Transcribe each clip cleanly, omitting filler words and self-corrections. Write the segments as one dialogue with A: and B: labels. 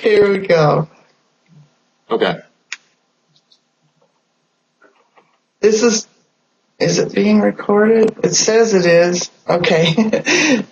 A: Here we go.
B: Okay.
A: Is it being recorded? It says it is. Okay.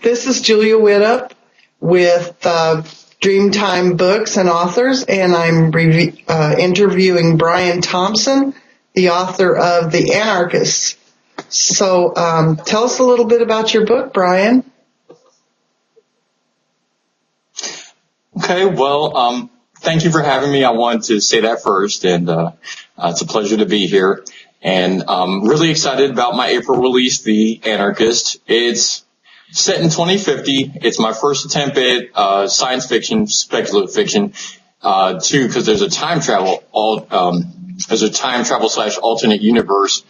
A: This is Julia Widup with Dreamtime Books and Authors, and I'm interviewing Brian Thompson, the author of The Anarchists. So tell us a little bit about your book, Brian.
B: Okay, well, thank you for having me. I wanted to say that first, and it's a pleasure to be here. And I'm really excited about my April release, The Anarchist. It's set in 2050. It's my first attempt at science fiction, speculative fiction, too, because there's a time travel / alternate universe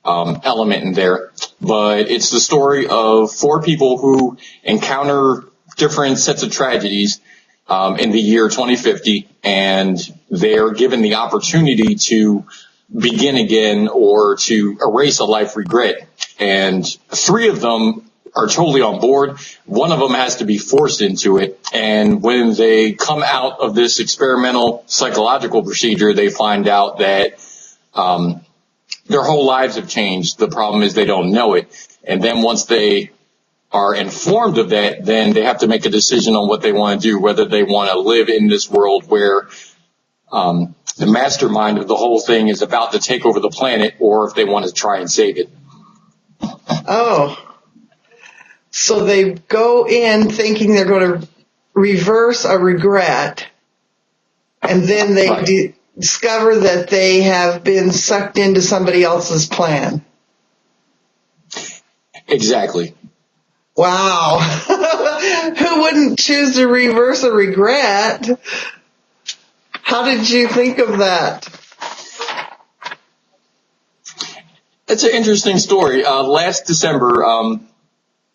B: element in there. But it's the story of four people who encounter different sets of tragedies in the year 2050, and they're given the opportunity to begin again or to erase a life regret. And three of them are totally on board. One of them has to be forced into it. And when they come out of this experimental psychological procedure, they find out that their whole lives have changed. The problem is they don't know it. And then once they are informed of that, then they have to make a decision on what they want to do, whether they want to live in this world where the mastermind of the whole thing is about to take over the planet, or if they want to try and save it.
A: Oh, so they go in thinking they're going to reverse a regret, and then they discover that they have been sucked into somebody else's plan.
B: Exactly.
A: Wow. Who wouldn't choose to reverse a regret? How did you think of that?
B: It's an interesting story. Last December,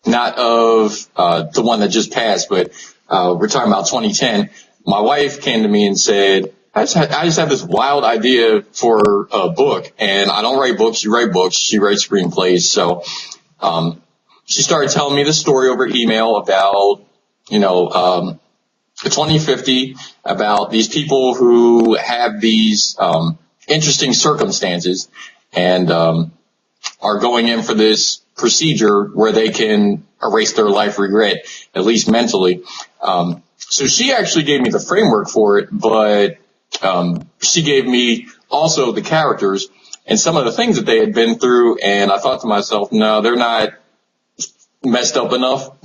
B: not of the one that just passed, but we're talking about 2010, my wife came to me and said, I just have this wild idea for a book, and I don't write books. You write books. She writes screenplays. So she started telling me the story over email about, 2050, about these people who have these interesting circumstances and are going in for this procedure where they can erase their life regret, at least mentally. So she actually gave me the framework for it, but she gave me also the characters and some of the things that they had been through, and I thought to myself, no, they're not messed up enough.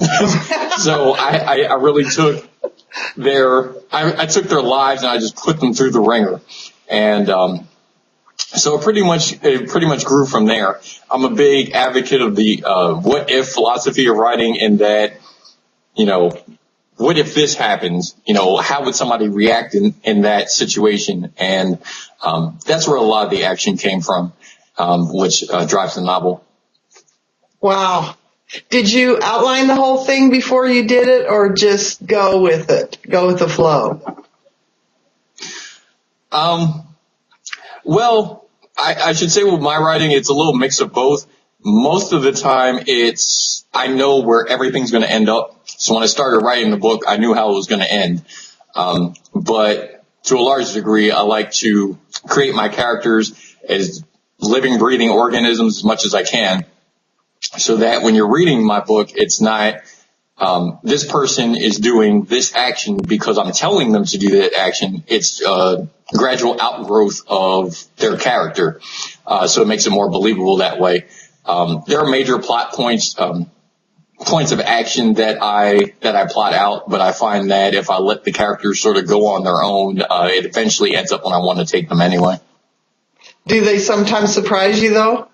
B: So I really took I took their lives and I just put them through the ringer. And so it pretty much grew from there. I'm a big advocate of the what if philosophy of writing, in that, what if this happens? How would somebody react in that situation? And that's where a lot of the action came from, which drives the novel.
A: Wow. Did you outline the whole thing before you did it, or just go with it? Go with the flow?
B: Well, I should say with my writing, it's a little mix of both. Most of the time, I know where everything's going to end up. So when I started writing the book, I knew how it was going to end. But to a large degree, I like to create my characters as living, breathing organisms as much as I can, so that when you're reading my book, it's not this person is doing this action because I'm telling them to do that action. It's a gradual outgrowth of their character, so it makes it more believable that way. There are major plot points of action that I plot out, but I find that if I let the characters sort of go on their own, it eventually ends up when I want to take them anyway.
A: Do they sometimes surprise you, though?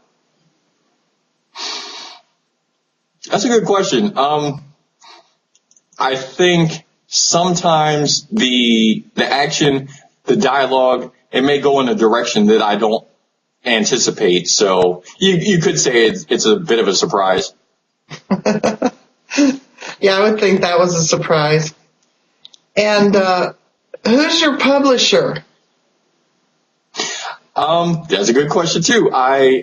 B: That's a good question. I think sometimes the action, the dialogue, it may go in a direction that I don't anticipate. So you could say it's a bit of a surprise.
A: Yeah, I would think that was a surprise. And who's your publisher?
B: That's a good question too. I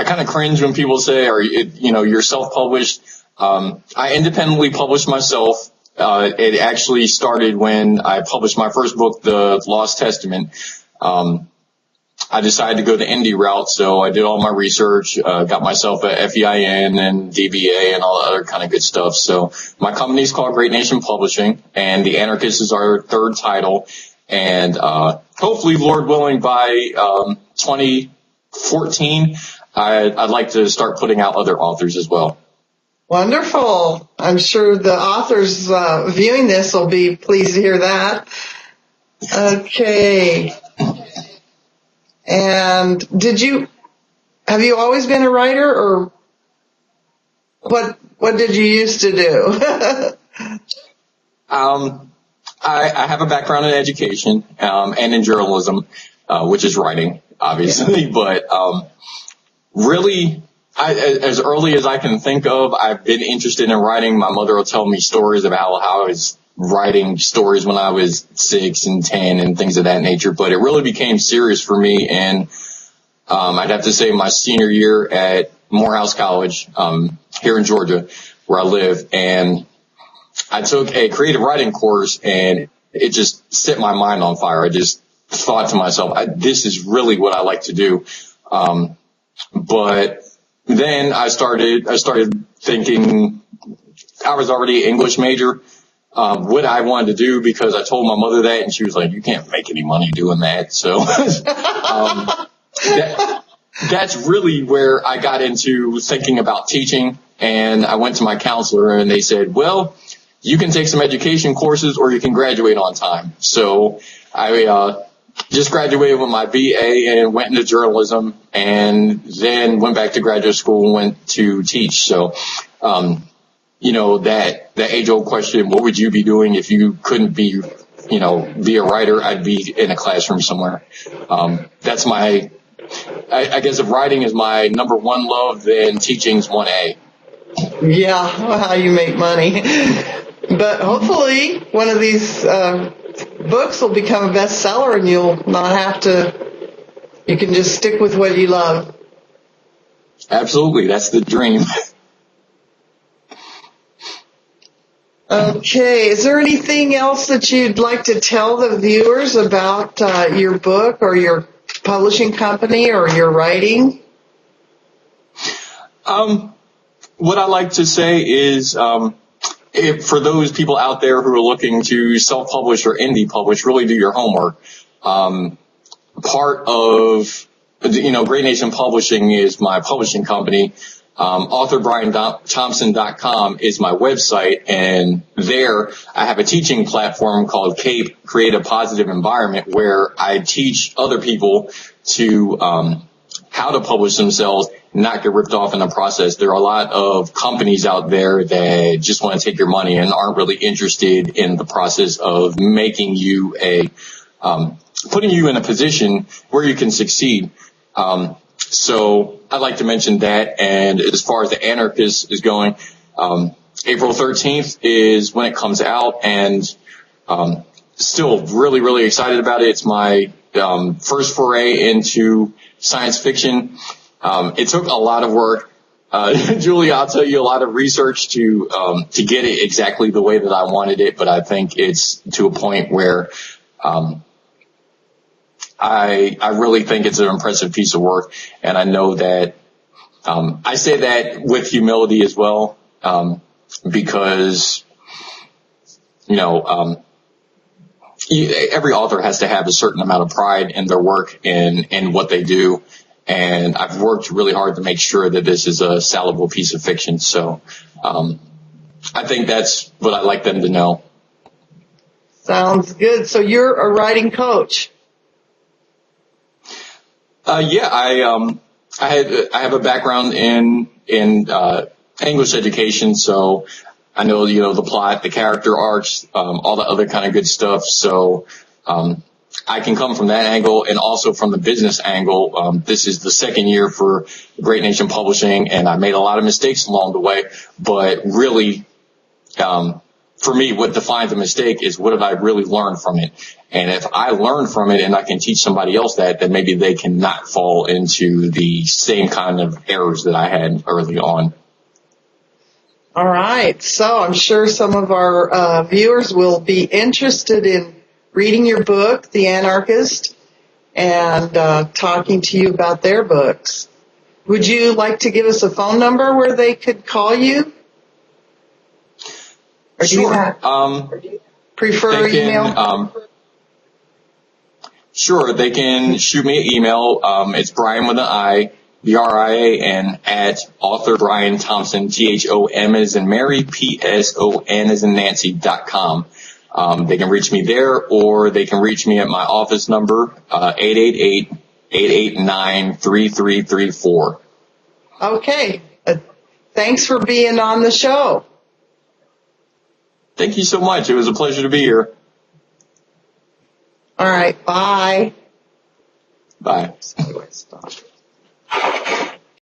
B: kind of cringe when people say, you're self-published. I independently publish myself. It actually started when I published my first book, The Lost Testament. I decided to go the indie route, so I did all my research, got myself a FEIN and DBA and all the other kind of good stuff. So my company is called Great Nation Publishing, and The Anarchist is our third title. And hopefully, Lord willing, by 2014, I'd like to start putting out other authors as well.
A: Wonderful. I'm sure the authors viewing this will be pleased to hear that. Okay. And have you always been a writer, or what did you used to do?
B: I have a background in education, and in journalism, which is writing, obviously, but, really, as early as I can think of, I've been interested in writing. My mother will tell me stories about how I was writing stories when I was 6 and 10 and things of that nature, but it really became serious for me in, I'd have to say my senior year at Morehouse College, here in Georgia, where I live, and I took a creative writing course, and it just set my mind on fire. I just thought to myself, this is really what I like to do. But then I started thinking, I was already an English major, what I wanted to do, because I told my mother that, and she was like, you can't make any money doing that. So, that's really where I got into thinking about teaching. And I went to my counselor, and they said, well, you can take some education courses or you can graduate on time. So I just graduated with my BA and went into journalism, and then went back to graduate school and went to teach. So, that age-old question, what would you be doing if you couldn't be a writer? I'd be in a classroom somewhere. That's I guess if writing is my number one love, then teaching's 1A.
A: Yeah, how you make money. But hopefully one of these books will become a bestseller, and you'll not have to, you can just stick with what you love.
B: Absolutely. That's the dream.
A: Okay. Is there anything else that you'd like to tell the viewers about your book or your publishing company or your writing?
B: What I like to say is, for those people out there who are looking to self-publish or indie publish, really do your homework. Part of, Great Nation Publishing is my publishing company. AuthorBrianThompson.com is my website, and there I have a teaching platform called CAPE, Create a Positive Environment, where I teach other people to how to publish themselves, not get ripped off in the process. There are a lot of companies out there that just want to take your money and aren't really interested in the process of making you putting you in a position where you can succeed. So I'd like to mention that. And as far as The Anarchist is going, April 13th is when it comes out, and still really, really excited about it. It's my first foray into science fiction. It took a lot of work. Julie, I'll tell you, a lot of research to get it exactly the way that I wanted it, but I think it's to a point where I really think it's an impressive piece of work, and I know that I say that with humility as well, because every author has to have a certain amount of pride in their work and in what they do. And I've worked really hard to make sure that this is a salable piece of fiction. So I think that's what I'd like them to know.
A: Sounds good. So you're a writing coach.
B: Yeah, I have a background in English education, so I know, the plot, the character arcs, all the other kind of good stuff. So I can come from that angle, and also from the business angle. This is the second year for Great Nation Publishing, and I made a lot of mistakes along the way, but really, for me, what defines a mistake is what have I really learned from it. And if I learn from it and I can teach somebody else that, then maybe they can not fall into the same kind of errors that I had early on.
A: All right. So I'm sure some of our viewers will be interested in reading your book, The Anarchist, and talking to you about their books. Would you like to give us a phone number where they could call you? Or
B: Sure.
A: do you prefer email?
B: Sure. They can shoot me an email. It's Brian with an I, Brian at author Brian Thompson, THOM as in Mary, PSON as in Nancy.com. They can reach me there, or they can reach me at my office number, 888-889-3334.
A: Okay. Thanks for being on the show.
B: Thank you so much. It was a pleasure to be here.
A: All right. Bye.
B: Bye.
A: How do I stop?